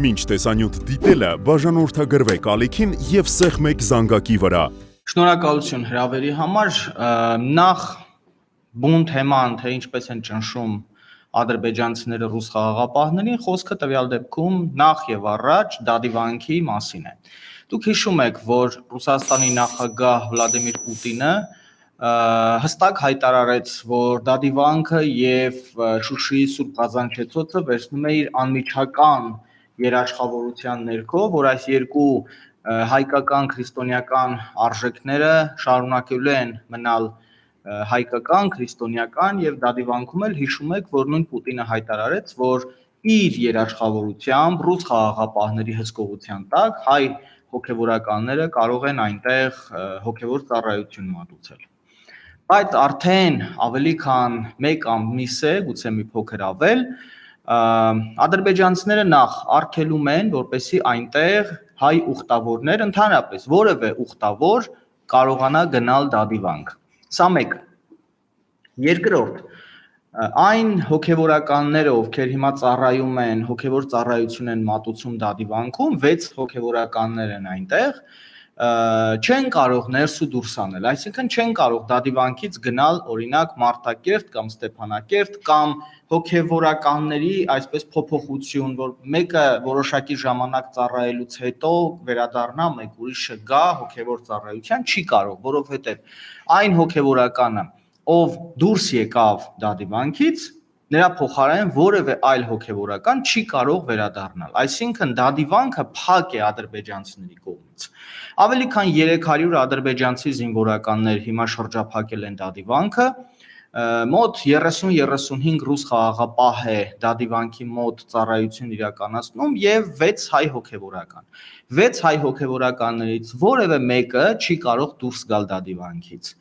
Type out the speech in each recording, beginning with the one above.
Մինչ տեսանյութ դիտելը բաժանորդագրվեք ալիքին և սեղմեք զանգակի վրա։ Շնորհակալություն հրավերի համար, նախ բուն թեման, թե ինչպես են ճնշում ադրբեջանցիները ռուս խաղաղապահներին, խոսքը տվյալ դեպքում նախ եւ առաջ դադիվանքի մասին է։ Դուք հիշում եք, որ Ռուսաստանի նախագահ Վլադիմիր Պուտինը հստակ հայտարարեց, որ դադիվանքը եւ Շուշիի Սուրբ Ղազանչեցոցը վերցնում է իր անմիջական երաշխավորության ներքո, որ այս երկու հայկական քրիստոնեական արժեքները շարունակելու են մնալ հայկական, քրիստոնեական եւ դադիվանքում էլ հիշում եք, որ նույն Պուտինը հայտարարեց, որ իր երաշխավորությամբ ռուս խաղաղապահների հսկողության տակ հայ հոգեվորականները կարող են այնտեղ հոգեվոր ծառայություն մատուցել։ Բայց արդեն ավելի քան 1 ամիս է, գուցե մի փոքր ավել, ադրբեջանցիները նախ արգելում են, որպեսզի այնտեղ հայ ուխտավորներ, ընդհանրապես որևէ ուխտավոր կարողանա գնալ դադիվանք։ Սա մեկ։ Երկրորդ, այն հոգեվորականները, ովքեր հիմա ծառայում են, հոգեվոր ծառայություն են մատուցում դադիվանքում, 6 հոգեվորականներ են այնտեղ, չեն կարող ներս ու դուրս անել, այսինքն չեն կարող դադիվանքից գնալ օրինակ Մարտակերտ կամ Ստեփանակերտ կամ հոգեվորականների այսպես փոփոխություն, որ մեկը որոշակի ժամանակ ծառայելուց հետո վերադառնա, մեկ ուրիշը գա հոգեվոր ծառայության, չի կարող, որովհետև այն հոգեվորականը, ով դուրս եկավ դադիվանքից, նրա փոխարեն որևէ այլ հոգեվորական չի կարող վերադառնալ, այսինքն դադիվանքը փակ է ադրբեջանցիների կողմից։ Ավելի քան 300 ադրբեջանցի զինվորականներ հիմա շրջափակել են դադիվանքը, մոտ 30-35 ռուս խաղաղապահ է դադիվանքի մոտ ծառայություն իրականացնում եւ 6 հայ հոգեվորական։ 6 հայ հոգեվորականներից որևէ մեկը չի կարող դուրս գալ դադիվանքից։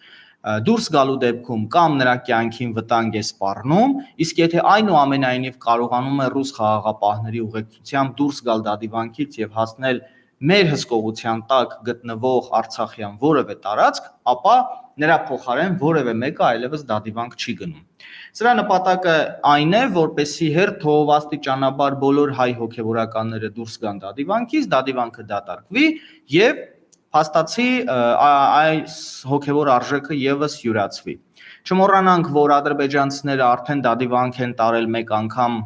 Դուրս գալու դեպքում կամ նրա կյանքին վտանգ է սպառնում, իսկ եթե այնուամենայնիվ կարողանում է ռուս խաղաղապահների ուղեկցությամբ դուրս գալ դադիվանքից եւ հասնել մեր հսկողության տակ գտնվող Արցախյան որևէ տարածք, ապա նրա փոխարեն որևէ մեկը այլևս դադիվանք չի գնում։ Սրա նպատակը այն է, որպեսզի հերթով աստիճանաբար բոլոր հայ հոգեվորականները դուրս գան դադիվանքից, դադիվանքը դատարկվի եւ փաստացի այս հոգեվոր արժեքը եւս յուրացվի։ Չմոռանանք, որ ադրբեջանցիները արդեն դադիվանք են տարել մեկ անգամ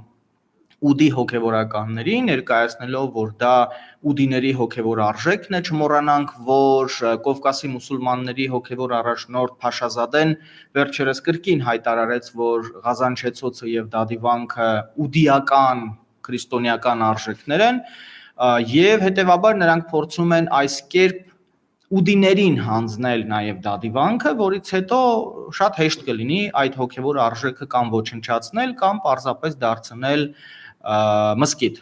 ուդի հոգեվորականների, ներկայացնելով, որ դա ուդիների հոգեվոր արժեքն է, չմոռանանք, որ Կովկասի մուսուլմանների հոգեվոր առաջնորդ Փաշազադեն վերջերս կրկին հայտարարեց, որ Ղազանչեցոցը եւ դադիվանքը ուդիական քրիստոնեական արժեքներ են, եւ հետեւաբար նրանք փորձում են այս կերպ ուդիներին հանձնել նաև դադիվանքը, որից հետո շատ հեշտ կլինի այդ հոգևոր արժեքը կամ ոչնչացնել կամ պարզապես դարձնել մզկիթ։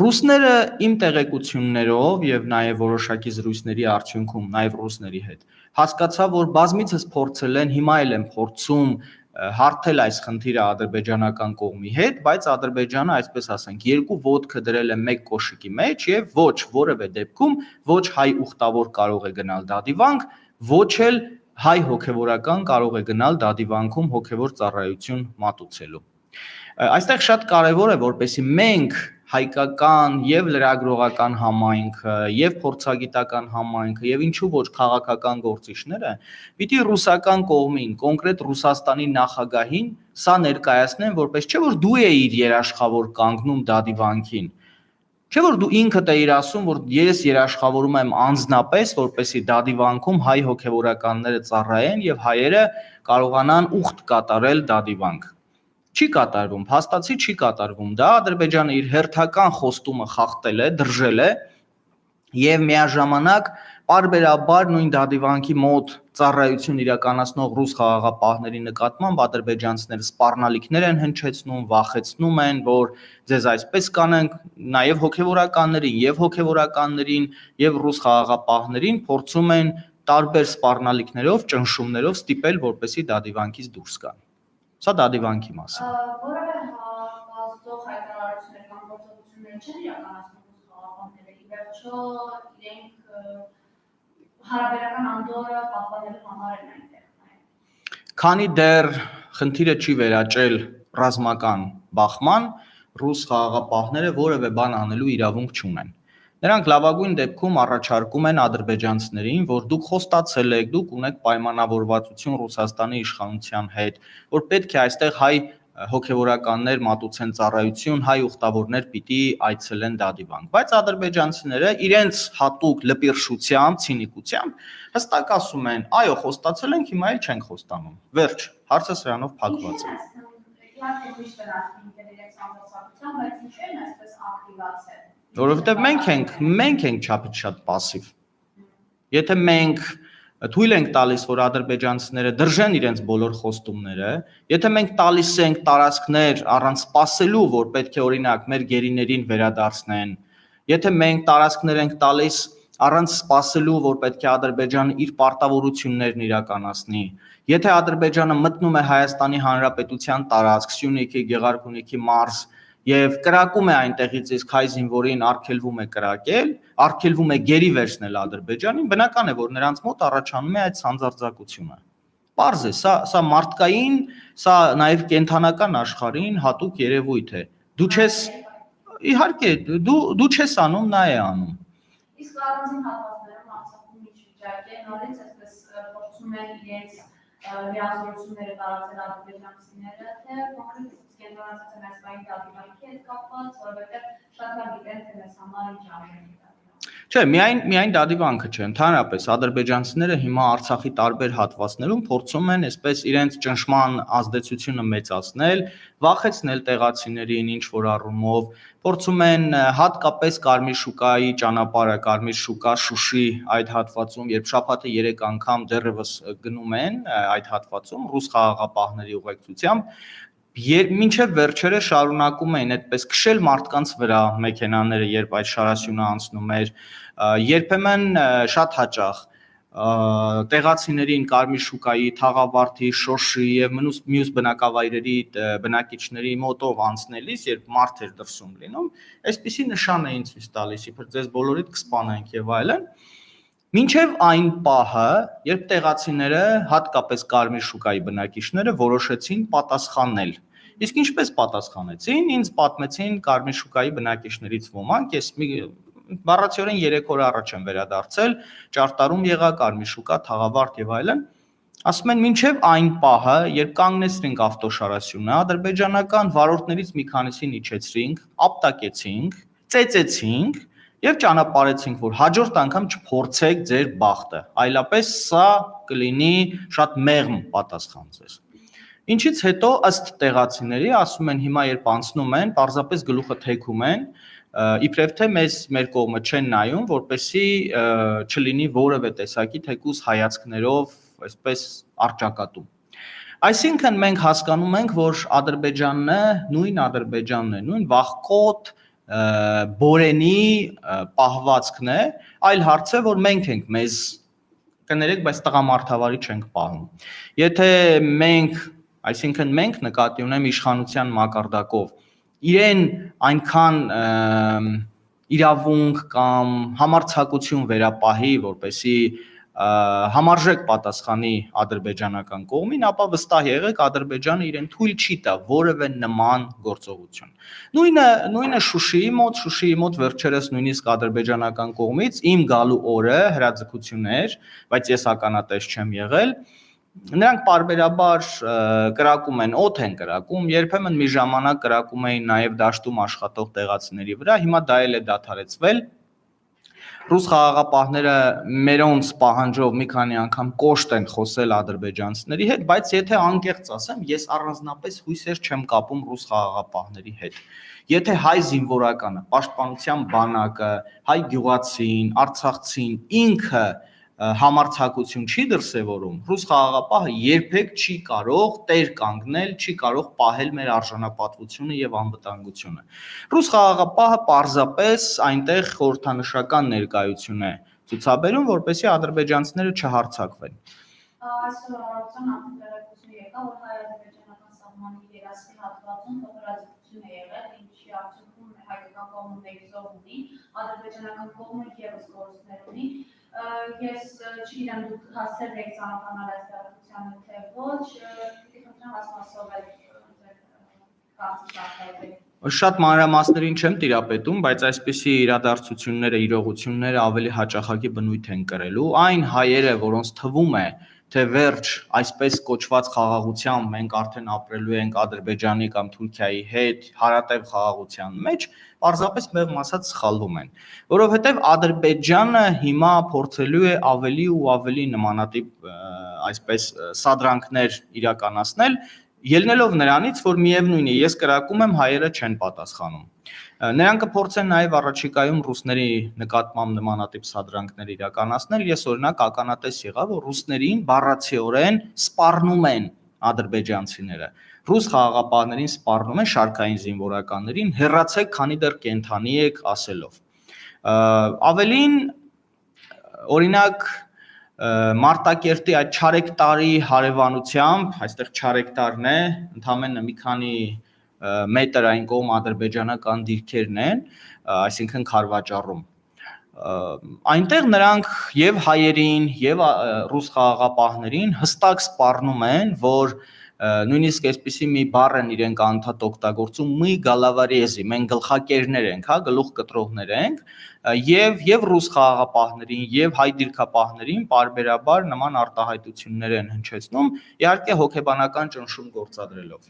Ռուսները իմ տեղեկություններով եւ նաև որոշակի զրույցների արդյունքում նաև ռուսների հետ հասկացա, որ բազմիցս փորձել են, հիմա էլ են փորձում հարթել այս խնդիրը ադրբեջանական կողմի հետ, բայց Ադրբեջանը, այսպես ասենք, երկու ոտքը դրել է մեկ կոշիկի մեջ եւ ոչ որևէ դեպքում ոչ հայ ուխտավոր կարող է գնալ դադիվանք, ոչ էլ հայ հոգեվորական կարող է գնալ դադիվանքում հոգեվոր ծառայություն մատուցելու։ Այստեղ շատ կարևոր է, որպեսզի մենք հայկական եւ լրագրողական համայնքը եւ փորձագիտական համայնքը եւ ինչու ոչ քաղաքական գործիչները պիտի ռուսական կողմին, կոնկրետ Ռուսաստանի նախագահին սա ներկայացնեն, որպես չէ որ դու ես երաշխավոր կանգնում դադիվանքին, չէ որ դու ինքդ ես ասում, որ ես երաշխավորում եմ անձնապես, որպեսզի դադիվանքում հայ հոգեվորականները ծառայեն եւ հայերը կարողանան ուխտ կատարել դադիվանք։ Չի կատարվում, հաստատի չի կատարվում, դա Ադրբեջանը իր հերթական խոստումը խախտել է, դրժել է եւ միաժամանակ պարբերաբար նույն դադիվանքի մոտ ծառայություն իրականացնող ռուս խաղաղապահների նկատմամբ ադրբեջանցիները սպառնալիքներ են հնչեցնում, վախեցնում են, որ ձեզ այսպես կանենք, նաեւ հոգեվորականներին եւ ռուս խաղաղապահներին փորձում են տարբեր սպառնալիքներով, ճնշումներով ստիպել, որպեսզի դադիվանքից դուրս գան։ Սա դադիվանքի մասին։ Որևէ հաստող հայտարարություններ կամ գործողություններ չեն իրականացնում խաղաղապահները, ի վերջո իրենք հարաբերական անդորը պահպանելու համար են այնտեղ։ Քանի դեռ խնդիրը չի վերաճել ռազմական բախման, ռուս խաղաղապահները որևէ բան անելու իրավունք չունեն։ Նրանք լավագույն դեպքում առաջարկում են ադրբեջանցիներին, որ դուք խոստացել եք, դուք ունեք պայմանավորվածություն Ռուսաստանի իշխանության հետ, որ պետք է այստեղ հայ հոգևորականներ մատուցեն ծառայություն, հայ ուխտավորներ պիտի այցելեն Դադիվանք, բայց ադրբեջանցիները իրենց հատուկ լպիրշությամբ, ցինիկությամբ հստակ ասում են, այո, խոստացել ենք, հիմա էլ չենք խոստանում։ Վերջ, հարցը սրանով փակված է։ Իհարկե միշտ են իրենց համոզվածության, բայց ինչու են այսպես ակտիվացել։ Որովհետև մենք ենք չափից շատ пассив։ Եթե մենք թույլ ենք տալիս, որ ադրբեջանցիները դրժեն իրենց բոլոր խոստումները, եթե մենք տալիս ենք տարածքներ առանց սպասելու, որ պետք է օրինակ մեր գերիներին վերադարձնեն, եթե մենք տարածքներ ենք տալիս առանց սպասելու, որ պետք է Ադրբեջանը իր պարտավորություններն իրականացնի, եթե Ադրբեջանը մտնում է Հայաստանի Հանրապետության տարածք, Սյունիքի, Գեղարքունիքի մարզ եւ կրակում է այնտեղից իսկ հայ զինվորին արգելվում է կրակել, արգելվում է գերի վերցնել Ադրբեջանին, բնական է, որ նրանց մոտ առաջանում է այդ սանձարձակությունը։ Պարզ է, սա մարդկային, սա նաեւ կենթանական աշխարհին հատուկ երևույթ է։ Դու չես իհարկե դու չես անում, նա է անում։ Իսկ առանձին հատվածներում Արցախում ինչ վիճակ է, նորից այսպես փորձում են իրենց լիազորությունները տարածել ադրբեջանցիները, թե կոնկրետ կենտրոնացած են այս բանի Դադիվանքի հետ կապված, որովհետև շատ լավ գիտեն, թե մեզ համար ինչ արժանի է Դադիվանքը։ Չէ, միայն Դադիվանքը չէ, ընդհանրապես ադրբեջանցիները հիմա Արցախի տարբեր հատվածներում փորձում են այսպես իրենց ճնշման ազդեցությունը մեծացնել, վախեցնել տեղացիներին ինչ որ առումով, փորձում են հատկապես Կարմիր շուկայի ճանապարհը, Կարմիր շուկա Շուշի այդ հատվածում, երբ շաբաթը 3 անգամ դեռևս գնում են այդ հատվածում ռուս խաղաղապահների ուղեկցությամբ մինչև վերջերս շարունակում էին այդպես քշել մարդկանց վրա մեքենաները, երբ այդ շարասյունը անցնում էր, երբեմն շատ հաճախ տեղացիներին Կարմիր շուկայի, Թաղավարտի, Շոշի եւ մյուս բնակավայրերի բնակիչների մոտով անցնելիս, երբ մարդ էր դրսում լինում, այսպիսի նշան էին ցույց տալիս, իբր ձեզ բոլորիդ կսպանենք եւ այլն։ Մինչև այն պահը, երբ տեղացիները, հատկապես Կարմիր շուկայի բնակիչները որոշեցին պատասխանել։ Իսկ ինչպես պատասխանեցին, ինձ պատմեցին Կարմիր շուկայի բնակիչներից ոմանք, ես բառացիորեն 3 օր առաջ եմ վերադարձել, ճարտարում եղա Կարմիր շուկա, Թաղավարտ եւ այլն, ասում են մինչև այն պահը, երբ կանգնեցրինք ավտոշարասյունը, ադրբեջանական վարորդներից մի քանիսին իջեցրինք, ապտակեցինք, ծեծեցինք եւ ճանապարհեցինք, որ հաջորդ անգամ չփորձեք ձեր բախտը, այլապես սա կլինի շատ մեղմ պատասխան ձեզ։ Ինչից հետո ըստ տեղացիների ասում են հիմա երբ անցնում են, պարզապես գլուխը թեքում են, իբրև թե մեր կողմը չեն նայում, որպեսզի չլինի որևէ տեսակի թեկուզ հայացքներով այսպես արճակատում։ Այսինքն մենք հասկանում ենք, որ Ադրբեջանն է, նույն վախկոտ բորենի պահվածքն է, այլ հարց է, որ մենք ենք մեզ կներեք, բայց տղամարդավարի չենք պահում։ Եթե մենք, այսինքն մենք նկատի ունեմ իշխանության մակարդակով, իրեն այնքան իրավունք կամ համարձակություն վերապահի, որպեսզի համարժեք պատասխանի ադրբեջանական կողմին, ապա վստահ եղեք Ադրբեջանը իրեն թույլ չի տա որևէ նման գործողություն։ Նույնը Շուշիի մոտ վերջերս նույնիսկ ադրբեջանական կողմից իմ գալու օրը հրաձգություն էր, բայց ես ականատես չեմ եղել։ Նրանք պարբերաբար կրակում են, օդ են կրակում, երբեմն մի ժամանակ կրակում էին նաև դաշտում աշխատող տեղացիների վրա, հիմա դա էլ է դադարեցվել։ Ռուս խաղաղապահները մերոնց պահանջով մի քանի անգամ կոշտ են խոսել ադրբեջանցիների հետ, բայց եթե անկեղծ ասեմ, ես առանձնապես հույսեր չեմ կապում ռուս խաղաղապահների հետ։ Եթե հայ զինվորականը, պաշտպանության բանակը, հայ գյուղացին, արցախցին ինքը համարձակություն չի դրսևորում, ռուս խաղաղապահը երբեք չի կարող տեր կանգնել, չի կարող պահել մեր արժանապատվությունը եւ անվտանգությունը։ Ռուս խաղաղապահը պարզապես այնտեղ խորհրդանշական ներկայություն է ցուցաբերում, որպեսզի ադրբեջանցիները չհարձակվեն։ Այսօր առավոտյան անդրադարձություն եկա, որ հայ-ադրբեջանական սահմանի երասի հատվածում փոփոխություն է եղել, ինչի արդյունքում հայկական կողմը մեկ զոհ ունի, ադրբեջանական կողմը ևս կորուստներ ունի։ Ես չգիտեմ դուք հասել եք ծանոթանալ այս տեղեկությանը թե ոչ, պիտի խնդրեմ հասնասով եք կարծիք արտահայտել։ Շատ մանրամասներին չեմ տիրապետում, բայց այսպիսի իրադարձությունները, իրողությունները ավելի հաճախակի բնույթ են կրելու։ Այն հայերը, որոնց թվում է, թե վերջ այսպես կոչված խաղաղությամբ մենք արդեն ապրելու ենք Ադրբեջանի կամ Թուրքիայի հետ հարատև խաղաղության մեջ, պարզապես մեղմ ասած սխալվում են, որովհետև Ադրբեջանը հիմա փորձելու է ավելի ու ավելի նմանատիպ այսպես սադրանքներ իրականացնել, ելնելով նրանից, որ միևնույն է, ես կրակում եմ, հայերը չեն պատասխանում։ Նրանք կփորձեն նաև առաջիկայում ռուսների նկատմամբ նմանատիպ սադրանքներ իրականացնել։ Ես օրինակ ականատես եղա, որ ռուսներին բառացիորեն սպառնում են ադրբեջանցիները։ Ռուս խաղաղապահներին սպառնում են շարքային զինվորականներին, հեռացեք, քանի դեռ կենթանի եք ասելով։ Ավելին, օրինակ Մարտակերտի այդ չարեկտարի հարևանությամբ, այստեղ չարեկտարն է, ընդամենը մի քանի մետր այն կողմ ադրբեջանական դիրքերն են, այսինքն Քարվաճառում։ Այնտեղ նրանք եւ հայերին, եւ ռուս խաղաղապահներին հստակ սպառնում են, որ նույնիսկ այսպիսի մի բառ են իրենք անդադ օգտագործում՝ «мы головорезы», մենք գլխակերներ ենք, հա, գլուխ կտրողներ ենք, եւ ռուս խաղաղապահներին եւ հայ դիրքապահներին պարբերաբար նման արտահայտություններ են հնչեցնում, իհարկե հոգեբանական ճնշում գործադրելով։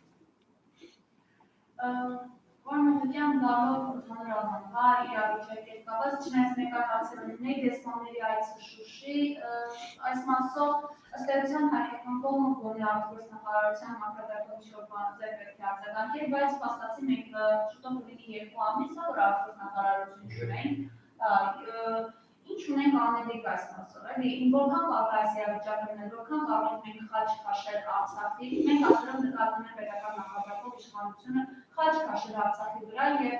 Պարոն դառնալով ընդհանրապես հա իրավիճակի հետ կապված չնայած մեկ այլ հարցերունի դեսպանների այցը Շուշի այս մասով ըստ էության հայկական կողմը գոնե արտգործնախարարության մակարդակով ինչ-որ բաներ պետք է արձագանքել, բայց փաստացի մենք շուտով կլինի 2 ամիս, որ արտգործնախարարություն չունենք, ինչ ունենք անելիք այս մասով, էլի, որքան կարող է այս իրավիճակը լինել, որքան կարող ենք մենք խաչ քաշել Արցախի, մենք ասելով նկատում ենք պետական նախագծով իշխանությունը խաչ քաշել Արցախի վրա եւ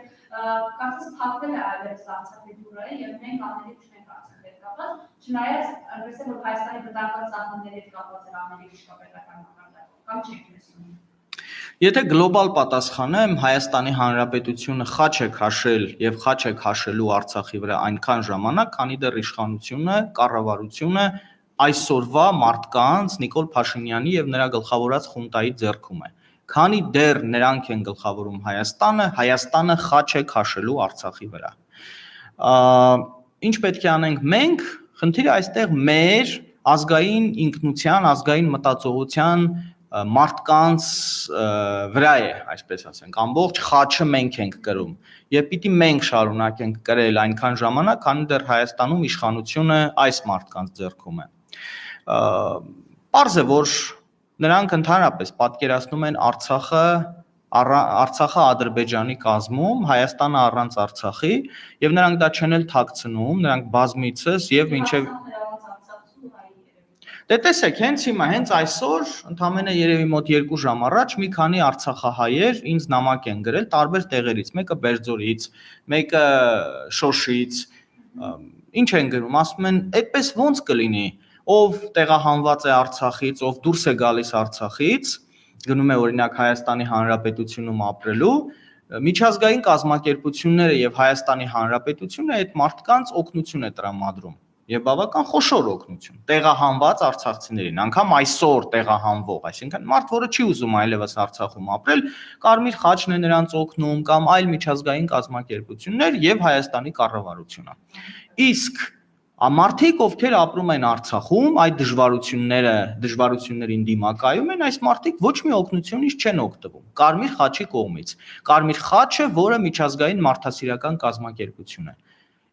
կարծես փակվել է այլևս Արցախի դուռը եւ մենք անելիք չունենք Արցախի հետ կապված, չնայած այնպես է որ Հայաստանի բնակված սահմանների հետ կապված է անելիք չկա պետական նախագծով, կամ չենք լսում։ Եթե գլոբալ պատասխանը Հայաստանի Հանրապետությունը խաչ է քաշել եւ խաչ է քաշելու Արցախի վրա այնքան ժամանակ, քանի դեռ իշխանությունը, կառավարությունը այսօրվա մարդկանց Նիկոլ Փաշինյանի եւ նրա գլխավորած խունտայի ձեռքում է։ Քանի դեռ նրանք են գլխավորում Հայաստանը, Հայաստանը խաչ է քաշելու Արցախի վրա։ Ինչ պետք է անենք մենք, խնդիրը այստեղ մեր ազգային ինքնության, ազգային մտածողության մարդկանց վրա է, այսպես ասենք, ամբողջ խաչը մենք ենք կրում եւ պիտի մենք շարունակենք կրել այնքան ժամանակ, քանի դեռ Հայաստանում իշխանությունը այս մարդկանց ձեռքում է։ Պարզ է, որ նրանք ընդհանրապես պատկերացնում են Արցախը Ադրբեջանի կազմում, Հայաստանը առանց Արցախի եւ նրանք դա չեն էլ թաքցնում, նրանք բազմիցս եւ մինչեւ Դե տեսեք, հենց հիմա, հենց այսօր, ընդամենը երևի մոտ 2 ժամ առաջ մի քանի արցախահայեր ինձ նամակ են գրել տարբեր տեղերից, մեկը Բերձորից, մեկը Շոշից, ինչ են գրում, ասում են, այդպես ոնց կլինի, ով տեղահանված է Արցախից, ով դուրս է գալիս Արցախից, գնում է օրինակ Հայաստանի Հանրապետությունում ապրելու, միջազգային կազմակերպությունները եւ Հայաստանի Հանրապետությունը այդ մարդկանց օգնություն է տրամադրում։ Եվ բավական խոշոր օգնություն տեղահանված արցախցիներին, անգամ այսօր տեղահանվող, այսինքն մարդ, որը չի ուզում այլևս Արցախում ապրել, Կարմիր խաչն է նրանց օգնում կամ այլ միջազգային կազմակերպություններ եւ Հայաստանի կառավարությունը։ Իսկ մարդիկ, ովքեր ապրում են Արցախում, այդ դժվարություններին դիմակայում են, այս մարդիկ ոչ մի օգնությունից չեն օգտվում Կարմիր խաչի կողմից։ Կարմիր խաչը, որը միջազգային մարդասիրական կազմակերպություն է։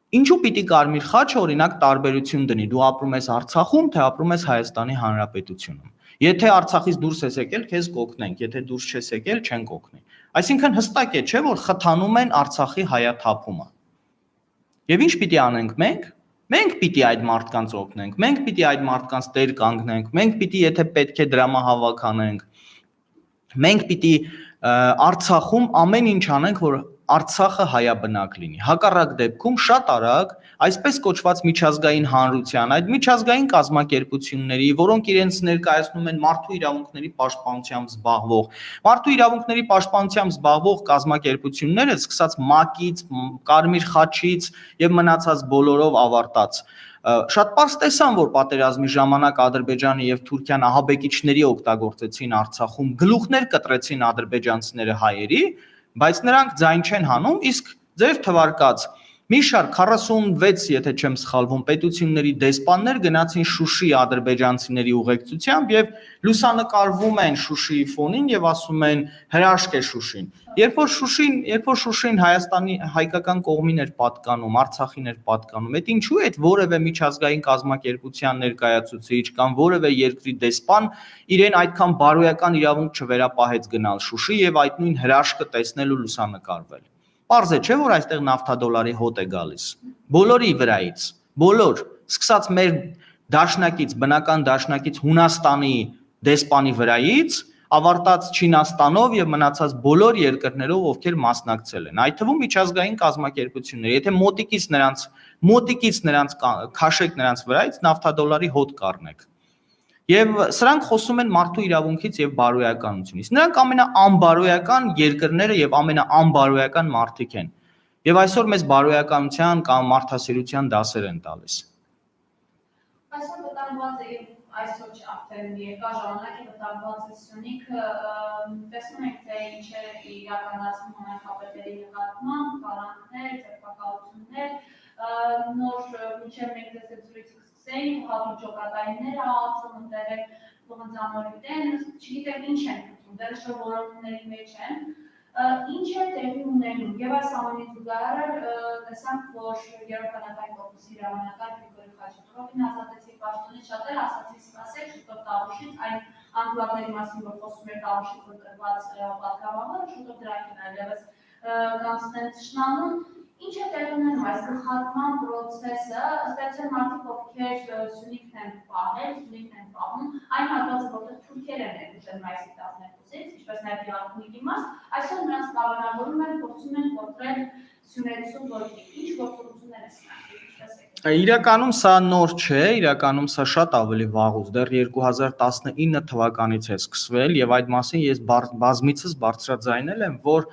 Ինչու պիտի Կարմիր խաչը օրինակ տարբերություն դնի, դու ապրում ես Արցախում, թե ապրում ես Հայաստանի Հանրապետությունում։ Եթե Արցախից դուրս ես եկել, քեզ կօգնենք, եթե դուրս չես եկել, չենք օգնի։ Այսինքն հստակ է, չէ՞, որ խթանում են Արցախի հայաթափումը։ Եվ ինչ պիտի անենք մենք։ Մենք պիտի այդ մարդկանց օգնենք, մենք պիտի այդ մարդկանց տեր կանգնենք, մենք պիտի եթե պետք է դրամահավաք անենք, մենք պիտի Արցախում ամեն ինչ անենք, որ Արցախը հայաբնակ լինի։ Հակառակ դեպքում շատ արագ այսպես կոչված միջազգային հանրության, այդ միջազգային կազմակերպությունների, որոնք իրենց ներկայացնում են մարդու իրավունքների պաշտպանությամբ զբաղվող կազմակերպությունները, սկսած ՄԱԿ-ից, Կարմիր խաչից եւ մնացած բոլորով ավարտած շատ պարզ տեսան, որ պատերազմի ժամանակ Ադրբեջանը եւ Թուրքիան ահաբեկիչների օգտագործեցին Արցախում, գլուխներ կտրեցին ադրբեջանցիները հայերի, բայց նրանք ձայն չեն հանում, իսկ ձեր թվարկած մի շարք 46, եթե չեմ սխալվում, պետությունների դեսպաններ գնացին Շուշի ադրբեջանցիների ուղեկցությամբ եւ լուսանկարվում են Շուշիի ֆոնին եւ ասում են հրաշք է Շուշին։ Երբ որ Շուշին Հայաստանի հայկական կողմին էր պատկանում, Արցախին էր պատկանում, այդ ինչու է որևէ միջազգային կազմակերպության ներկայացուցիչ կամ որևէ երկրի դեսպան իրեն այդքան բարոյական իրավունք չվերապահեց գնալ Շուշի եւ այդ նույն հրաշքը տեսնել ու լուսանկարվել։ Պարզ է, չէ՞ որ այստեղ նավթադոլարի հոտ է գալիս։ Բոլորի վրայից, բոլոր, սկսած մեր դաշնակից, բնական դաշնակից Հունաստանի դեսպանի վրայից, ավարտած Չինաստանով եւ մնացած բոլոր երկրներով, ովքեր մասնակցել են։ Այդ թվում միջազգային կազմակերպություններ, եթե մոտիկից նրանց քաշեք նրանց վրայից, նավթադոլարի հոտ կառնեք։ Եվ սրանք խոսում են մարդու իրավունքից եւ բարոյականությունից։ Նրանք ամենաանբարոյական երկրները եւ ամենաանբարոյական մարդիկ են։ Եվ այսօր մեզ բարոյականության կամ մարդասիրության դասեր են տալիս։ Այսօր վտանգված է եւ այսօր արդեն երկար ժամանակ է վտանգված է Սյունիքը, տեսնում եք թե ինչ է իրականացվում հանրապետերի նկատմամբ, կալանքներ, ձերբակալություններ, նոր մինչև մենք դες զրույցը սկսեին, հատուկ ջոկատայինները ԱԱՑ-ում ընդերել փոխանցամոլիտեն, չգիտեմ ինչ են գտնում, դեռ շո որոնումների մեջ են, ինչ է տեղի ունենում եւ այս ամենից զուգահեռ տեսանք, որ Եվրոպական կորպուսի հրամանատար Գրիգորի Խաչատրովին ազատեցի պաշտոնից, շատերը ասացին սպասեք շուտով Տավուշից, այն անկլավների մասին, որ խոսում էր Տավուշից ընտրված պատգամավորը, շուտով դրանք են այլևս կանցնեն թշնամուն։ Ինչ է տեղի ունենում այս գլխատման process-ը, ըստ մարդիկ, ովքեր Սյունիքն են պահել, Սյունիքն են պահում, այն հատվածը, որտեղ թուրքեր են ներուժել մայիսի 12-ից, ինչպես նաև Յակոմիկի մաս, այսօր նրանց կառավարում են, փորձում են կոտրել Սյունեցու գորգի, ինչ գործողություններ է սրանք։ Իրականում սա նոր չէ, իրականում սա շատ ավելի վաղուց, դեռ 2019 թվականից է սկսվել եւ այդ մասին ես բազմիցս բարձրաձայնել եմ, որ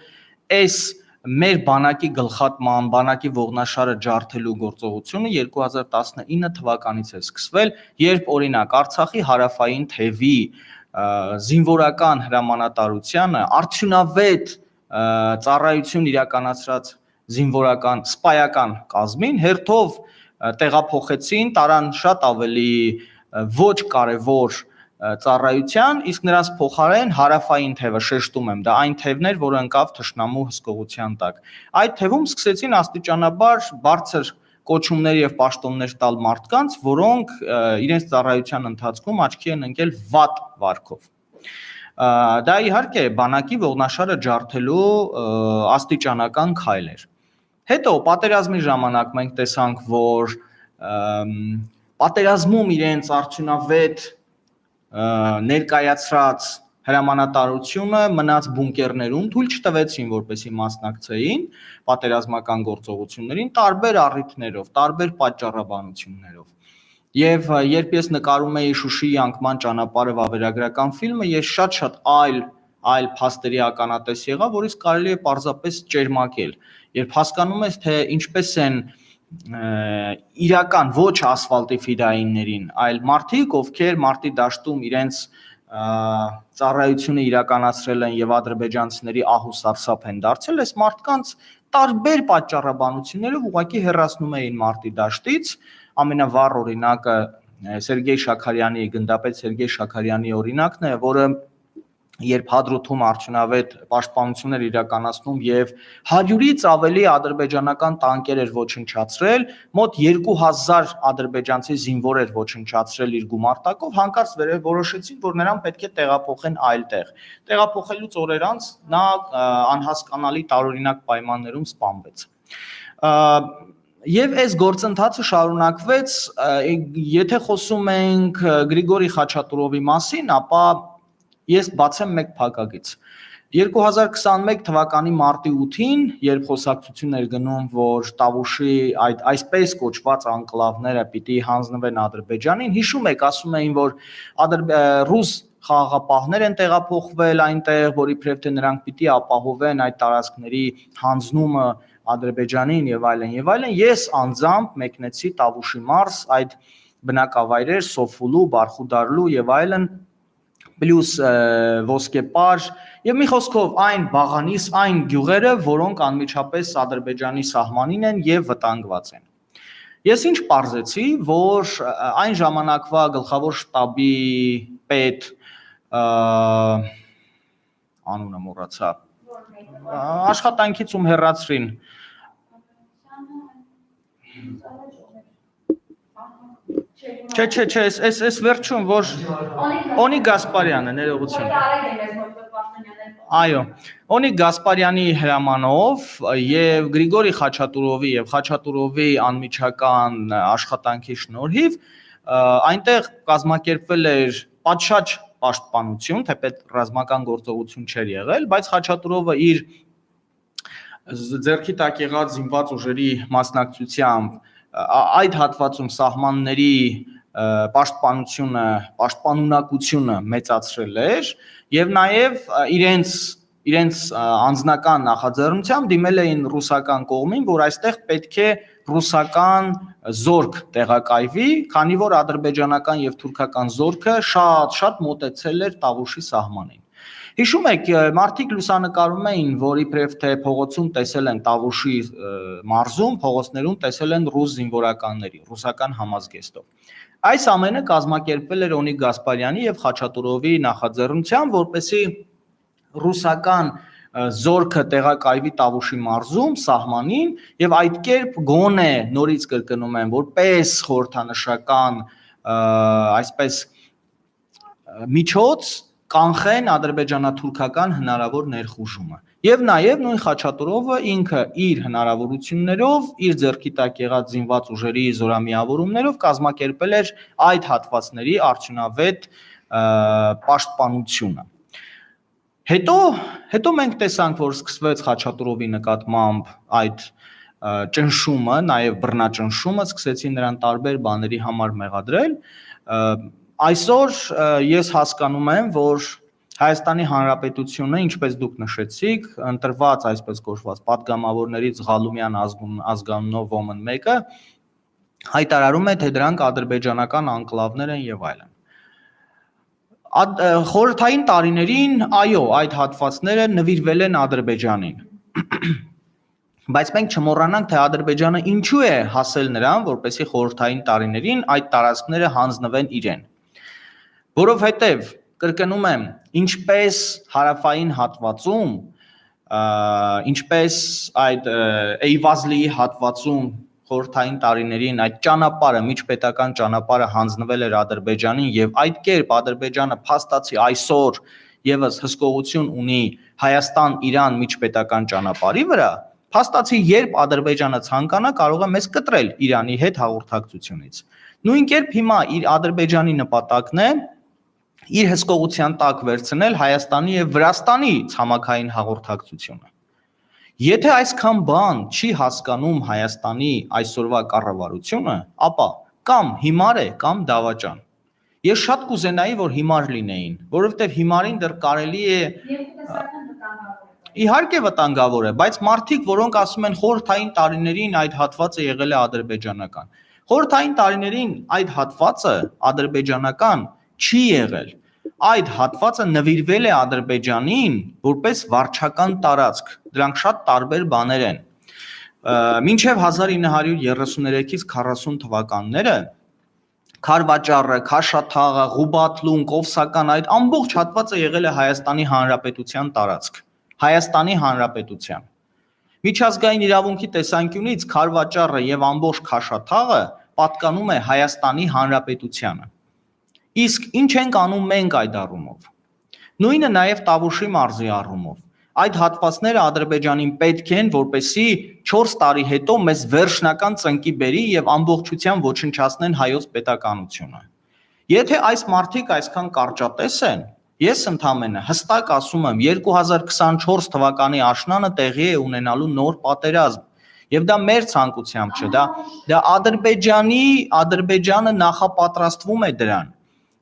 այս մեր բանակի գլխատման, բանակի ողնաշարը ջարդելու գործողությունը 2019 թվականից է սկսվել, երբ օրինակ Արցախի հարավային թևի զինվորական հրամանատարությանը արդյունավետ ծառայություն իրականացրած զինվորական սպայական կազմին հերթով տեղափոխեցին, տարան շատ ավելի ոչ կարևոր ծառայության, իսկ նրանց փոխարեն հարավային թևը, շեշտում եմ, դա այն թևն էր, որը ընկավ թշնամու հսկողության տակ։ Այդ թևում սկսեցին աստիճանաբար բարձր կոչումներ եւ պաշտոններ տալ մարդկանց, որոնք իրենց ծառայության ընթացքում աչքի են ընկել վատ վարքով։ Դա իհարկե բանակի ողնաշարը ջարդելու աստիճանական քայլ էր։ Հետո պատերազմի ժամանակ մենք տեսանք, որ պատերազմում իրենց արդյունավետ ներկայացրած հրամանատարությունը մնաց բունկերներում, թույլ չտվեցին, որպեսզի մասնակցեին պատերազմական գործողություններին տարբեր առիթներով, տարբեր պատճառաբանություններով։ Եվ երբ ես նկարում էի Շուշիի անկման ճանապարհը վավերագրական ֆիլմը, ես շատ այլ փաստերի ականատես եղա, որից կարելի է պարզապես ճերմակել։ Երբ հասկանում ես, թե ինչպես են իրական ոչ ասֆալտի ֆիդայիններին, այլ մարդիկ, ովքեր մարտի դաշտում իրենց ծառայությունը իրականացրել են եւ ադրբեջանցիների ահ ու սարսափ են դարձել, այս մարդկանց տարբեր պատճառաբանություններով ուղղակի հեռացնում էին մարտի դաշտից, ամենավառ օրինակը Սերգեյ Շաքարյանի, գնդապետ Սերգեյ Շաքարյանի օրինակն է, որը երբ Հադրութում արդյունավետ պաշտպանություններ իրականացնում եւ 100-ից ավելի ադրբեջանական տանկեր էր ոչնչացրել, մոտ 2000 ադրբեջանցի զինվոր էր ոչնչացրել իր գումարտակով, հանկարծ որոշեցին, որ նրան պետք է տեղափոխեն այլ տեղ։ Տեղափոխելուց օրեր անց նա անհասկանալի տարօրինակ պայմաններում սպանվեց։ Եվ այս գործընթացը շարունակվեց, եթե խոսում ենք Գրիգորի Խաչատրովի մասին, ապա ես բացեմ մեկ փակագից։ 2021 թվականի մարտի 8-ին, երբ խոսակցություն էր գնում, որ Տավուշի այդ այսպես կոչված անկլավները պիտի հանձնվեն Ադրբեջանին, հիշում եք, ասում էին, որ ռուս խաղաղապահներ են տեղափոխվել այնտեղ, որ իբրև թե նրանք պիտի ապահովեն այդ տարածքների հանձնումը Ադրբեջանին եւ այլն, ես անձամբ մեկնեցի Տավուշի մարզ, այդ բնակավայրեր, Սոֆուլու, Բարխուդարլու եւ այլն պլյուս ոսկեպար եւ մի խոսքով այն բաղանիս այն գյուղերը, որոնք անմիջապես Ադրբեջանի սահմանին են եւ վտանգված են։ Ես ինչ պարզեցի, որ այն ժամանակվա գլխավոր շտաբի պետ անունը մոռացա աշխատանքից ում հեռացրին Չէ, այս վերջում որ Օնիկ Գասպարյանը ներողություն Այո, Օնիկ Գասպարյանի հրամանով եւ Գրիգորի Խաչատուրովի եւ Խաչատուրովի անմիջական աշխատանքի շնորհիվ այնտեղ կազմակերպվել էր պատշաճ պաշտպանություն, թեպետ ռազմական գործողություն չէր եղել, բայց Խաչատուրովը իր ձեռքի տակ եղած զինված ուժերի մասնակցությամբ այդ հատվածում սահմանների պաշտպանունակությունը մեծացրել էր եւ նաեւ իրենց անձնական նախաձեռնությամբ դիմել էին ռուսական կողմին, որ այստեղ պետք է ռուսական զորք տեղակայվի, քանի որ ադրբեջանական եւ թուրքական զորքը շատ մոտեցել էր Տավուշի սահմանին։ Հիշում եք, մարդիկ լուսանկարում էին, որ իբրև թե փողոցում տեսել են Տավուշի մարզում, փողոցներում տեսել են ռուս զինվորականների, ռուսական համազգեստով։ Այս ամենը կազմակերպվել էր Օնիկ Գասպարյանի եւ Խաչատուրովի նախաձեռնությամբ, որպեսզի ռուսական զորքը տեղակայվի Տավուշի մարզում, սահմանին եւ այդ կերպ գոնե նորից կրկնում եմ, որպես խորհրդանշական այսպես միջոց կանխեն ադրբեջանա-թուրքական հնարավոր ներխուժումը։ Եվ նաև նույն Խաչատուրովը ինքը իր հնարավորություններով, իր ձեռքի տակ եղած զինված ուժերի զորամիավորումներով կազմակերպել էր այդ հատվածների արդյունավետ պաշտպանությունը։ Հետո մենք տեսանք, որ սկսվեց Խաչատուրովի նկատմամբ այդ ճնշումը, նաև բռնաճնշումը, սկսեցին նրան տարբեր բաների համար մեղադրել։ Այսօր ես հասկանում եմ, որ Հայաստանի Հանրապետությունը, ինչպես դուք նշեցիք, ընտրված այսպես կոչված պատգամավորներից Ղալումյան ազգանունով ոմն մեկը հայտարարում է, թե դրանք ադրբեջանական անկլավներ են եւ այլն։ Խորհրդային տարիներին, այո, այդ հատվածները նվիրվել են Ադրբեջանին։ Բայց մենք չմոռանանք, թե Ադրբեջանը ինչու է հասել նրան, որպեսզի խորհրդային տարիներին այդ տարածքները հանձնվեն իրեն։ Որովհետև կրկնում եմ, ինչպես հարավային հատվածում, ինչպես այդ Էյվազլիի հատվածում խորհրդային տարիներին այդ ճանապարհը, միջպետական ճանապարհը հանձնվել էր Ադրբեջանին եւ այդ կերպ Ադրբեջանը փաստացի այսօր եւս հսկողություն ունի Հայաստան-Իրան միջպետական ճանապարհի վրա, փաստացի երբ Ադրբեջանը ցանկանա կարող է մեզ կտրել Իրանի հետ հաղորդակցությունից։ Նույն կերպ հիմա իր Ադրբեջանի նպատակն է իր հսկողության տակ վերցնել Հայաստանի եւ Վրաստանի ցամաքային հաղորդակցությունը։ Եթե այսքան բան չի հասկանում Հայաստանի այսօրվա կառավարությունը, ապա կամ հիմար է, կամ դավաճան։ Ես շատ կուզենայի, որ հիմար լինեին, որովհետեւ հիմարին դեռ կարելի է Իհարկե վտանգավոր է, բայց մարդիկ, որոնք ասում են խորհրդային տարիներին այդ հատվածը եղել է ադրբեջանական։ Խորհրդային տարիներին այդ հատվածը ադրբեջանական չի եղել։ Այդ հատվածը նվիրվել է Ադրբեջանին որպես վարչական տարածք։ Դրանք շատ տարբեր բաներ են։ Մինչև 1933-ից 40 թվականները Քարվաճառը, Քաշաթաղը, Ղուբաթլուն, Կովսական այդ ամբողջ հատվածը եղել է Հայաստանի Հանրապետության տարածք։ Հայաստանի Հանրապետության։ Միջազգային իրավունքի տեսանկյունից Քարվաճառը եւ ամբողջ Քաշաթաղը պատկանում է Հայաստանի Հանրապետությանը։ Իսկ ինչ ենք անում մենք այդ առումով։ Նույնը նաև Տավուշի մարզի առումով։ Այդ հատվածները Ադրբեջանին պետք են, որպեսզի 4 տարի հետո մեզ վերջնական ծնկի բերի եւ ամբողջությամբ ոչնչացնեն հայոց պետականությունը։ Եթե այս մարդիկ այսքան կարճատես են, ես ընդամենը հստակ ասում եմ 2024 թվականի աշնանը տեղի է ունենալու նոր պատերազմ։ Եվ դա մեր ցանկությամբ չէ, դա Ադրբեջանը նախապատրաստվում է դրան։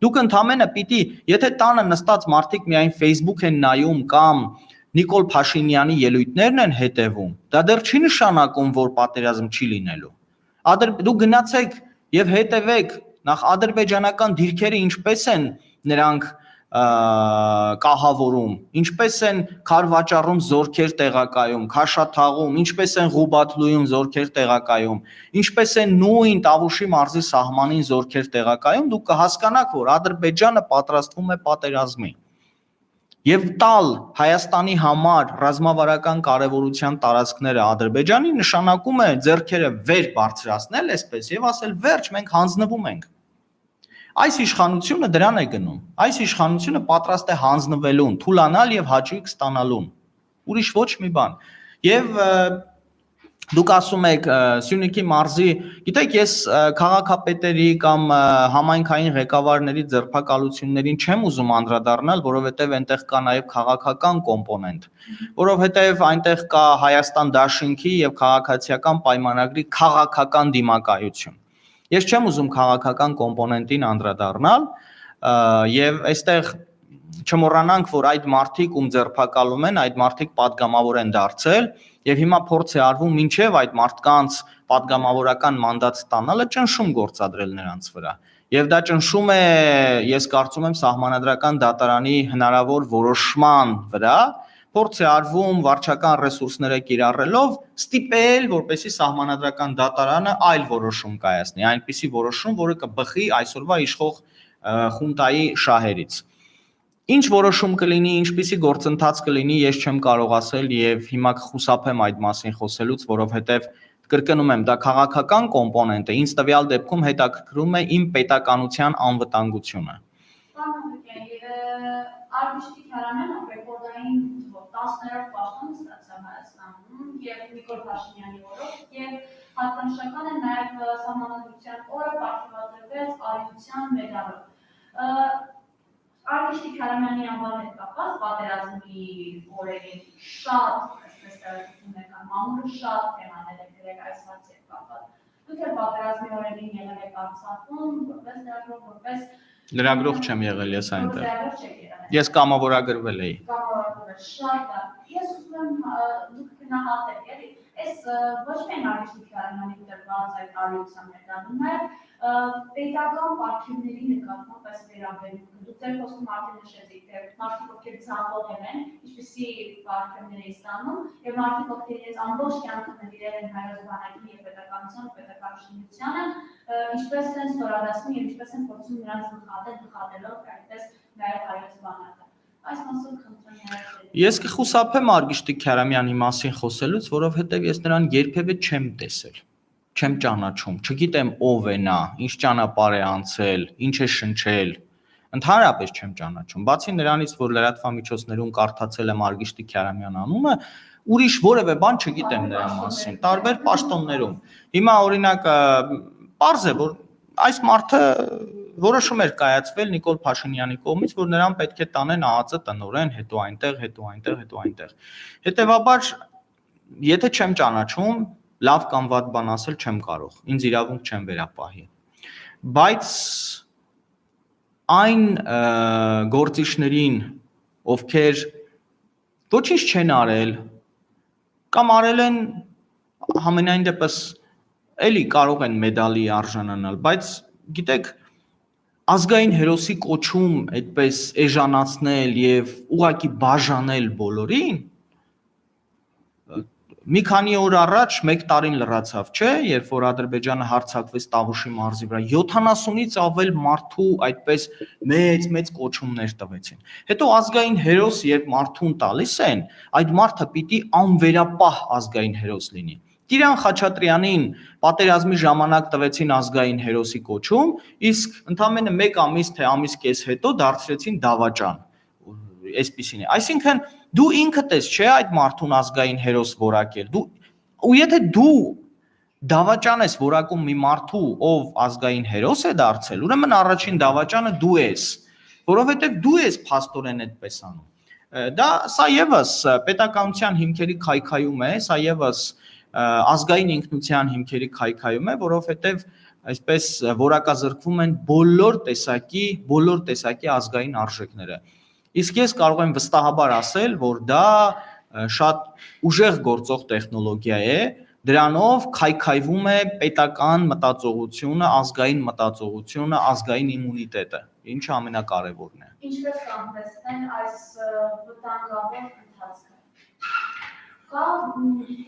Դուք ընդամենը պիտի, եթե տանը նստած մարդիկ միայն Facebook են նայում կամ Նիկոլ Փաշինյանի ելույթներն են հետևում, դա դեռ չի նշանակում, որ պատերազմ չի լինելու։ Դուք գնացեք եւ հետևեք նախ ադրբեջանական դիրքերը ինչպես են նրանք կահավորում, ինչպես են քարվաճառում զորքեր տեղակայում, քաշաթաղում, ինչպես են Ղուբաթլույում զորքեր տեղակայում, ինչպես են նույն Տավուշի մարզի սահմանին զորքեր տեղակայում, դուք կհասկանաք, որ Ադրբեջանը պատրաստվում է պատերազմի։ Եվ տալ Հայաստանի համար ռազմավարական կարևորության տարածքները Ադրբեջանի նշանակում է ձեռքերը վեր բարձրացնել, այսպես եւ ասել վերջ, մենք հանձնվում ենք։ Այս իշխանությունը դրան է գնում։ Այս իշխանությունը պատրաստ է հանձնվելուն, թուլանալ եւ հաճույք ստանալուն։ Ուրիշ ոչ մի բան։ Եվ դուք ասում եք Սյունիքի մարզի, գիտեք, ես քաղաքապետերի կամ համայնքային ղեկավարների ձերբակալություններին չեմ ուզում անդրադառնալ, որովհետև այնտեղ կա նաև քաղաքական կոմպոնենտ, որովհետև այնտեղ կա Հայաստան Դաշինքի եւ քաղաքացիական պայմանագրի քաղաքական դիմակայություն։ Ես չեմ ուզում քաղաքական կոմպոնենտին անդրադառնալ եւ այստեղ չմոռանանք, որ այդ մարդիկ ում ձերբակալում են, այդ մարդիկ падգամավոր են դարձել եւ հիմա փորձ է արվում մինչեւ այդ մարդկանց падգամավորական մանդատ ստանալը ճնշում գործադրել նրանց վրա։ Եվ դա ճնշում է, ես կարծում եմ, սահմանադրական դատարանի հնարավոր որոշման վրա, փորձ է արվում վարչական ռեսուրսները կիրառելով ստիպել, որպեսզի սահմանադրական դատարանը այլ որոշում կայացնի, այնպիսի որոշում, որը կբխի այսօրվա իշխող խունտայի շահերից։ Ինչ որոշում կլինի, ինչպիսի գործընթաց կլինի, ես չեմ կարող ասել եւ հիմա կխուսափեմ այդ մասին խոսելուց, որովհետեւ կրկնում եմ, դա քաղաքական կոմպոնենտ է, ինձ տվյալ դեպքում հետաքրքրում է իմ պետականության անվտանգությունը։ Արվեստի քարամեն ռեկորդային 10-րդ պաշտոն ստացավ Հայաստանում եւ Նիկոլ Փաշինյանի օրոք եւ հատկանշական է նաեւ սահմանադրության օրը պարգևատրվեց արիության մեդալով։ Արվեստի քարամյանի անվան հետ կապված պատերազմի օրերին շատ, այսպես տարածություն եկան, մամուլը շատ թեմաներ է գրել այս հարցի հետ կապված։ Դուք էլ պատերազմի օրերին եղել եք Արցախում, որպես լրագրող, որպես Լրագրող չեմ եղել ես այնտեղ։ Ես կամավորագրվել էի։ Կամավորագրվել շատ լավ։ Ես ուզում եմ դուք գնահատեք, էլի, այս ոչ միայն Արվեստի քարամյանի տրված այդ արիության մեդալում է, պետական պարգևների նկատմամբ այս վերաբերյալը դուք ձեր խոսքում արդեն նշեցիք, թե մարդիկ ովքեր ցանկողել են, ինչպիսի պարգևներ են ստանում, եւ մարդիկ ովքեր իրենց ամբողջ կյանքը նվիրել են հայոց բանակին եւ պետականությանը, պետական շինությանը, ինչպես են ստորադասում եւ ինչպես են փորձում նրանց գլխատելով այդպես նաեւ հայոց բանակը։ Այս մասով խնդրեմ ներեցեք։ Ես կխուսափեմ Արգիշտի Քարամյանի մասին խոսելուց, որովհետեւ ես նրան երբևէ չեմ տեսել, չեմ ճանաչում, չգիտեմ ով է նա, ինչ ճանապարհ է անցել, ինչ է շնչել, ընդհանրապես չեմ ճանաչում։ Բացի նրանից, որ լրատվամիջոցներում կարդացել եմ Արգիշտի Քարամյան անունը, ուրիշ որևէ բան չգիտեմ նրա մասին, տարբեր պաշտոններում։ Հիմա օրինակ պարզ է, որ այս մարդը որոշում էր կայացվել Նիկոլ Փաշինյանի կողմից, որ նրան պետք է տանեն ԱԱԾ տնօրեն, հետո այնտեղ, հետո այնտեղ, հետո այնտեղ։ Հետևաբար, եթե չեմ ճանաչում, լավ կամ վատ բան ասել չեմ կարող, ինձ իրավունք չեմ վերապահի։ Բայց այն գործիչներին, ովքեր ոչինչ չեն արել, կամ արել են համենայն դեպս էլի կարող են մեդալի արժանանալ, բայց գիտեք, ազգային հերոսի կոչում այդպես էժանացնել եւ ուղակի բաժանել բոլորին, մի քանի օր առաջ, 1 տարին լրացավ, չէ, երբ որ Ադրբեջանը հարձակվեց Տավուշի մարզի վրա, 70-ից ավել մարդու այդպես մեծ կոչումներ տվեցին։ Հետո ազգային հերոս, երբ մարդուն տալիս են, այդ մարդը պիտի անվերապահ ազգային հերոս լինի։ Տիրան Խաչատրյանին պատերազմի ժամանակ տվեցին ազգային հերոսի կոչում, իսկ ընդամենը 1 ամիս թե ամիս կես հետո դարձրեցին դավաճան։ Այսպիսին է։ Այսինքն դու ինքդ ես, չէ, այդ մարդուն ազգային հերոս որակել։ Ու եթե դու դավաճան ես որակում մի մարդու, ով ազգային հերոս է դարձել, ուրեմն առաջին դավաճանը դու ես, որովհետև դու ես փաստորեն այդպես անում։ Սա եւս պետականության հիմքերի քայքայում է, սա եւս ազգային ինքնության հիմքերի քայքայում է, որովհետև այսպես որակազրկվում են բոլոր տեսակի ազգային արժեքները։ Իսկ ես կարող եմ վստահաբար ասել, որ դա շատ ուժեղ գործող տեխնոլոգիա է, դրանով քայքայվում է պետական մտածողությունը, ազգային մտածողությունը, ազգային իմունիտետը։ ինչը ամենակարևորն է։ Ինչպես կանխեցնել այս վտանգավոր ընթացքը։ Կա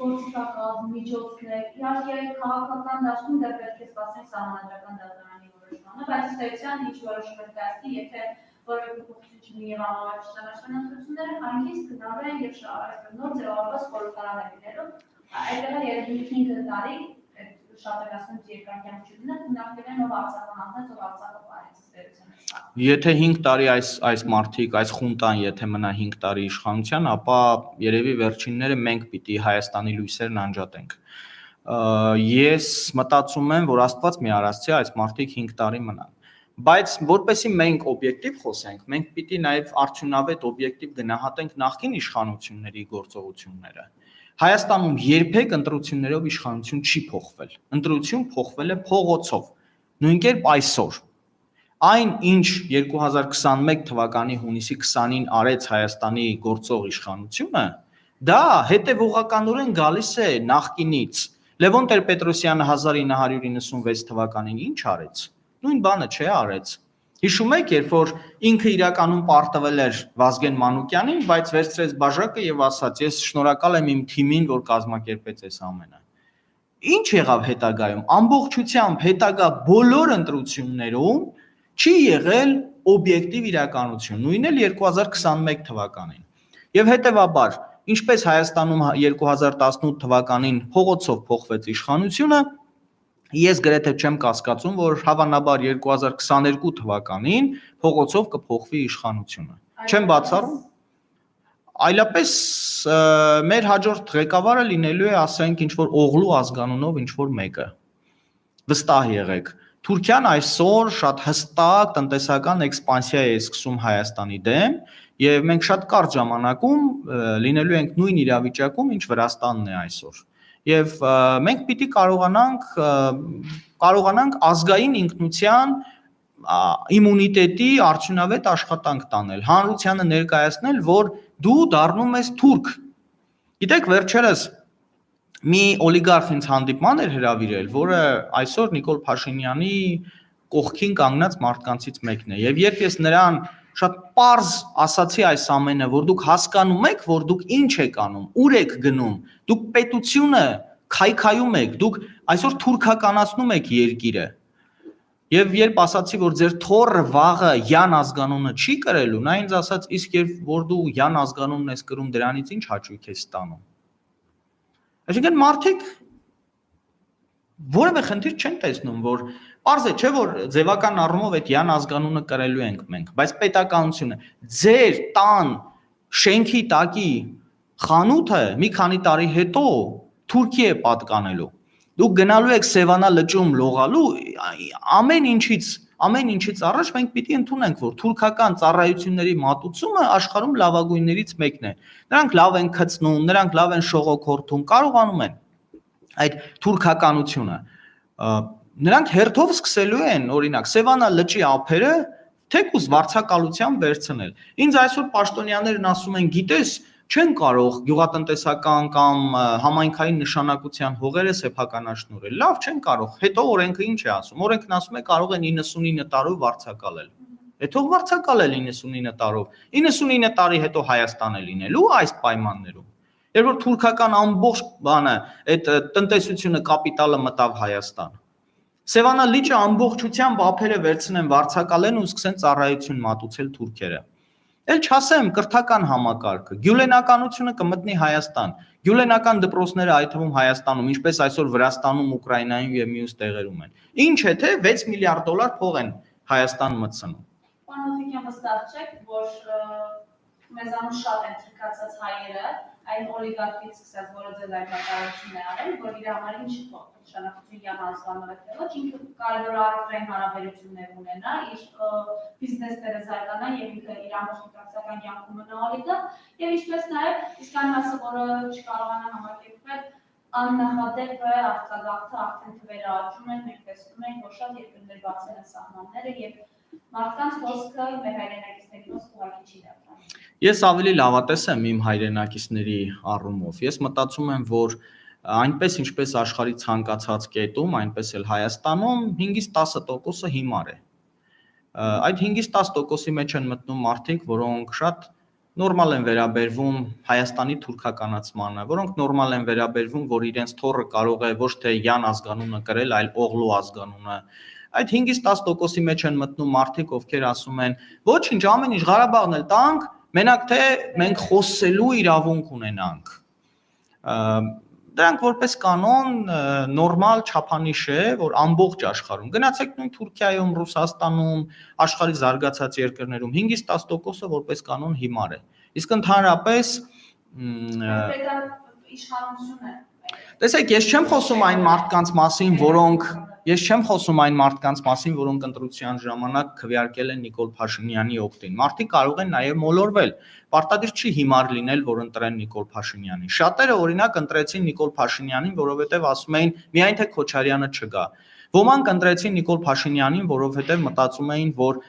գործիքական միջոցներ, իհարկե քաղաքական դաշտում դեռ պետք է սպասենք սահմանադրական դատարանի որոշմանը, բայց ըստ էության ինչ որոշում է կայացնի, եթե որևէ փոփոխություն չլինի եւ անհավատության ընտրությունները, այնքից գնալու են եւ այսպես նոր ձևավորված խորհրդարան է լինելու, այդտեղ երևի 5 տարի շատերացնում երկարքյանությունը գնահատել են ով Արցախը հանձնեց, ով Արցախը բարեց ստերության է սա։ Եթե 5 տարի այս մարտիկ, այս խունտան, եթե մնա 5 տարի իշխանության, ապա երևի վերջինները մենք պիտի Հայաստանի լույսերն անջատենք։ Ես մտածում եմ, որ Աստված մի արածի այս մարտիկ 5 տարի մնան։ Բայց որպեսզի մենք օբյեկտիվ խոսենք, մենք պիտի նաև արդյունավետ օբյեկտիվ գնահատենք նախկին իշխանությունների գործողությունները։ Հայաստանում երբեք ընտրություններով իշխանություն չի փոխվել։ Ընտրություն փոխվել է փողոցով։ Նույն կերպ այսօր։ Այն, ինչ 2021 թվականի հունիսի 20-ին արեց Հայաստանի գործող իշխանությունը, դա հետևողականորեն գալիս է նախկինից։ Լևոն Տեր-Պետրոսյանը 1996 թվականին ինչ արեց։ Նույն բանը չէ արեց։ Հիշում եք, երբ որ ինքը իրականում պարտվել էր Վազգեն Մանուկյանին, բայց վերցրեց բաժակը եւ ասաց. «Ես շնորհակալ եմ իմ թիմին, որ կազմակերպեց այս ամենը»։ Ինչ եղավ հետագայում։ Ամբողջությամբ հետագա բոլոր ընտրություններում չի եղել օբյեկտիվ իրականություն, նույնն էլ 2021 թվականին։ Եվ հետեւաբար, ինչպես Հայաստանում 2018 թվականին փողոցով փոխվեց իշխանությունը, ես գրեթե չեմ կասկածում, որ հավանաբար 2022 թվականին փողոցով կփոխվի իշխանությունը։ Չեմ բացառում։ Այլապես մեր հաջորդ ղեկավարը լինելու է, ասենք, ինչ-որ Օղլու ազգանունով ինչ-որ մեկը։ Վստահ եղեք։ Թուրքիան այսօր շատ հստակ տնտեսական էքսպանսիա է սկսում Հայաստանի դեմ, եւ մենք շատ կարճ ժամանակում լինելու ենք նույն իրավիճակում, ինչ Վրաստանն է այսօր։ Եվ մենք պիտի կարողանանք ազգային ինքնության իմունիտետի արդյունավետ աշխատանք տանել, հանրությանը ներկայացնել, որ դու դառնում ես թուրք։ Գիտեք, վերջերս մի օլիգարխ ինձ հանդիպման էր հրավիրել, որը այսօր Նիկոլ Փաշինյանի կողքին կանգնած մարդկանցից մեկն է։ Եվ երբ ես նրան շատ պարզ ասացի այս ամենը, որ դուք հասկանում եք, որ դուք ինչ եք անում, ուր եք գնում, դուք պետությունը քայքայում եք, դուք այսօր թուրքականացնում եք երկիրը։ Եվ երբ ասացի, որ ձեր թոռը վաղը Յան ազգանունը չի կրելու, նա ինձ ասաց, իսկ երբ որ դու Յան ազգանունն ես կրում, դրանից ինչ հաճույք ես ստանում։ Այսինքն մարդիկ որևէ խնդիր չեն տեսնում, որ պարզ է, չէ՞ որ ձևական առումով այդ Յան ազգանունը կրելու ենք մենք, բայց պետականությունը ձեր տան շենքի տակի խանութը մի քանի տարի հետո Թուրքի է պատկանելու։ Դուք գնալու եք Սևանա լճում լողալու, ամեն ինչից առաջ մենք պիտի ընդունենք, որ թուրքական ծառայությունների մատուցումը աշխարհում լավագույններից մեկն է։ Նրանք լավ են գցնում, նրանք լավ են շողոքորթում, կարողանում են այդ թուրքականությունը։ Նրանք հերթով սկսելու են, օրինակ, Սևանա լճի ափերը թեկուզ վարձակալությամբ վերցնել։ Ինձ այսօր պաշտոնյաներն ասում են, գիտես, չեն կարող գյուղատնտեսական կամ համայնքային նշանակության հողերը սեփականաշնորհել։ Լավ, չեն կարող։ Հետո օրենքը ինչ է ասում։ Օրենքն ասում է կարող են 99 տարով վարձակալել։ Այդ հող վարձակալել 99 տարով։ 99 տարի հետո Հայաստան է լինելու այս պայմաններում։ Երբ որ թուրքական ամբողջ բանը, այդ տնտեսությունը, կապիտալը մտավ Հայաստան։ Սևանա լիճը ամբողջությամբ ափերը վերցնեն, վարձակալեն ու սկսեն ծառայություն մատուցել թուրքերը։ Էլ չասեմ կրթական համակարգը, գյուլենականությունը կմտնի Հայաստան, գյուլենական դպրոցները այդ թվում Հայաստանում, ինչպես այսօր Վրաստանում, Ուկրաինայում եւ մյուս տեղերում են։ Ինչ է թե 6 միլիարդ դոլար փող են Հայաստան մտցնում։ Պարոն Օթիկյան, վստահ չեք, որ մեզանից շատ են թուրքացած հայերը, այն օլիգարխից սկսած, որը ձեր հայտարարությունն է արել, որ իր համար ինչ նշանակություն Յան ազգանունը տվեց, ինքը կարևոր առևտրային հարաբերություններ ունենա, իր բիզնեսները զարգանան եւ ինքը իր ամբողջ տնտեսական կյանքում մնա օլիգարխ, եւ ինչպես նաեւ իսկ այն մասը, որը չկարողանա համակերպվել, աննախադեպ է արտագաղթը արդեն թվերը աճում են, մենք տեսնում ենք, որ շատ երկրներ բացել են սահմանները եւ մարդկանց խոսքը մեր հայրենակիցների խոսքը ուղղակի չի դառնում։ Ես ավելի լավատես եմ իմ հայրենակիցների առումով։ Ես մտածում եմ, որ այնպես ինչպես աշխարհի ցանկացած կետում, այնպես էլ Հայաստանում 5-10% հիմար է։ այդ 5-ից 10%-ի մեջ են մտնում մարդիկ, որոնք շատ նորմալ են վերաբերվում Հայաստանի թուրքականացմանը, որոնք նորմալ են վերաբերվում, որ իրենց թոռը կարող է ոչ թե Յան ազգանունը կրել, այլ Օղլու ազգանունը։ Այդ 5-ից 10%-ի մեջ են մտնում մարդիկ, ովքեր ասում են, ոչինչ, ամեն ինչ Ղարաբաղն էլ տանք, մենակ թե մենք խոսելու իրավունք ունենանք։ Դրանք որպես կանոն նորմալ չափանիշ է, որ ամբողջ աշխարհում, գնացեք նույն Թուրքիայում, Ռուսաստանում, աշխարհի զարգացած երկրներում 5-ից 10%-ը որպես կանոն հիմար է։ Իսկ ընդհանրապես իշխանություն է։ Տեսեք, ես չեմ խոսում այն մարդկանց մասին, որոնք ընտրության ժամանակ քվեարկել են Նիկոլ Փաշինյանի օգտին։ Մարդիկ կարող են նաև մոլորվել։ Պարտադիր չի հիմար լինել, որ ընտրեն Նիկոլ Փաշինյանին։ Շատերը օրինակ ընտրեցին Նիկոլ Փաշինյանին, որովհետև ասում էին, միայն թե Քոչարյանը չգա։ Ոմանք ընտրեցին Նիկոլ Փաշինյանին, որովհետև մտածում էին, որ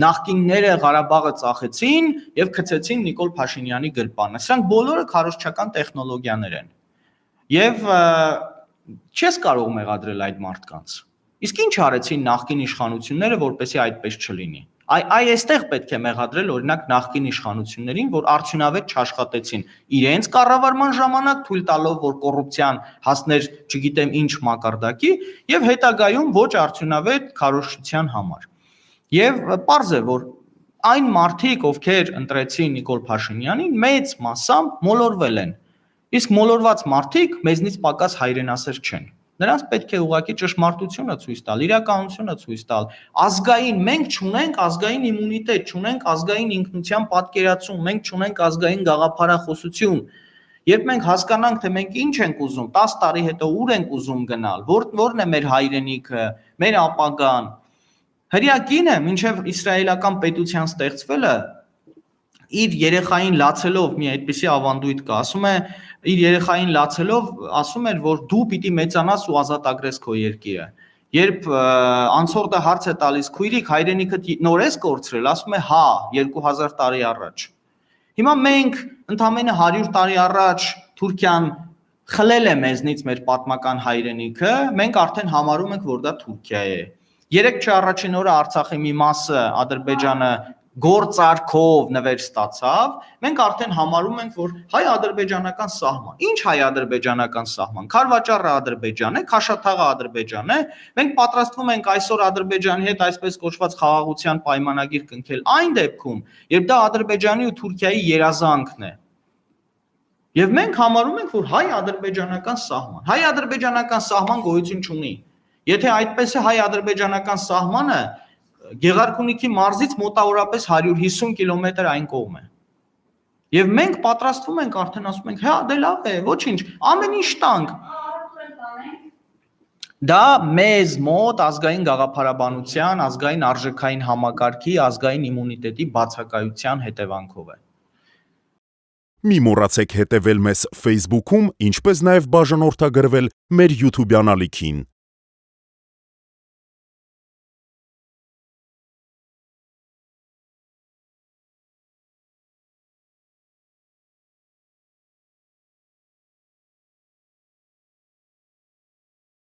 նախկինները Ղարաբաղը ծախեցին եւ գցեցին Նիկոլ Փաշինյանի գրպանը։ Սրանք բոլորը քարոզչական տեխնոլոգիաներ են։ Եվ չես կարող մեղադրել այդ մարդկանց։ Իսկ ինչ արեցին նախկին իշխանությունները, որպեսզի այդպես չլինի։ Այստեղ պետք է մեղադրել օրինակ նախկին իշխանություններին, որ արդյունավետ չաշխատեցին իրենց կառավարման ժամանակ, թույլ տալով, որ կոռուպցիան հասներ, չգիտեմ ինչ մակարդակի, եւ հետագայում ոչ արդյունավետ քարոզչության համար։ Եվ պարզ է, որ այն մարդիկ, ովքեր ընտրեցին Նիկոլ Փաշինյանին, մեծ մասամբ մոլորվել են։ Իսկ մոլորված մարդիկ մեզնից պակաս հայրենասեր չեն։ Նրանց պետք է ուղղակի ճշմարտությունը ցույց տալ, իրականությունը ցույց տալ։ Ազգային մենք չունենք ազգային իմունիտետ, չունենք ազգային ինքնության պատկերացում, մենք չունենք ազգային գաղափարախոսություն։ Երբ մենք հասկանանք, թե մենք ինչ ենք ուզում, 10 տարի հետո ուր ենք ուզում գնալ, որն է մեր հայրենիքը, մեր ապագան։ Հրյա կինը մինչև իսրայելական պետության ստեղծվելը իր երեխային լացելով մի այդպիսի ավանդույթ կա, ասում է իր երեխային լացելով ասում էր, որ դու պիտի մեծանաս ու ազատագրես քո երկիրը։ Երբ անցորդը հարց է տալիս քույրիկ հայրենիքդ նոր ես կորցրել, ասում է հա 2000 տարի առաջ։ Հիմա մենք ընդամենը 100 տարի առաջ Թուրքիան խլել է մեզնից մեր պատմական հայրենիքը, մենք արդեն համարում ենք, որ դա Թուրքիա է։ 3 առաջին օրը Արցախի մի մասը Ադրբեջանը գործարքով նվեր ստացավ, մենք արդեն համարում ենք, որ հայ-ադրբեջանական սահման։ Ինչ հայ-ադրբեջանական սահման։ Քարվաճառը Ադրբեջան է, Քաշաթաղը Ադրբեջան է։ Մենք պատրաստվում ենք այսօր Ադրբեջանի հետ այսպես կոչված խաղաղության պայմանագիր կնքել այն դեպքում, երբ դա Ադրբեջանի ու Թուրքիայի երազանքն է։ Եվ մենք համարում ենք, որ հայ-ադրբեջանական սահման։ Հայ-ադրբեջանական սահման գոյություն չունի։ Եթե այդպես է հայ-ադրբեջանական սահմանը Գեղարքունիքի մարզից մոտավորապես 150 կիլոմետր այն կողմ է։ Եվ մենք պատրաստվում ենք արդեն ասում ենք, հա դե լավ է, ոչինչ, ամեն ինչ տանք։ Դա մեզ մոտ ազգային գաղափարաբանության, ազգային արժեքային համակարգի, ազգային իմունիտետի բացակայության հետևանքով է։ Մի մոռացեք հետևել մեզ Facebook-ում, ինչպես նաև բաժանորդագրվել մեր YouTube-յան ալիքին։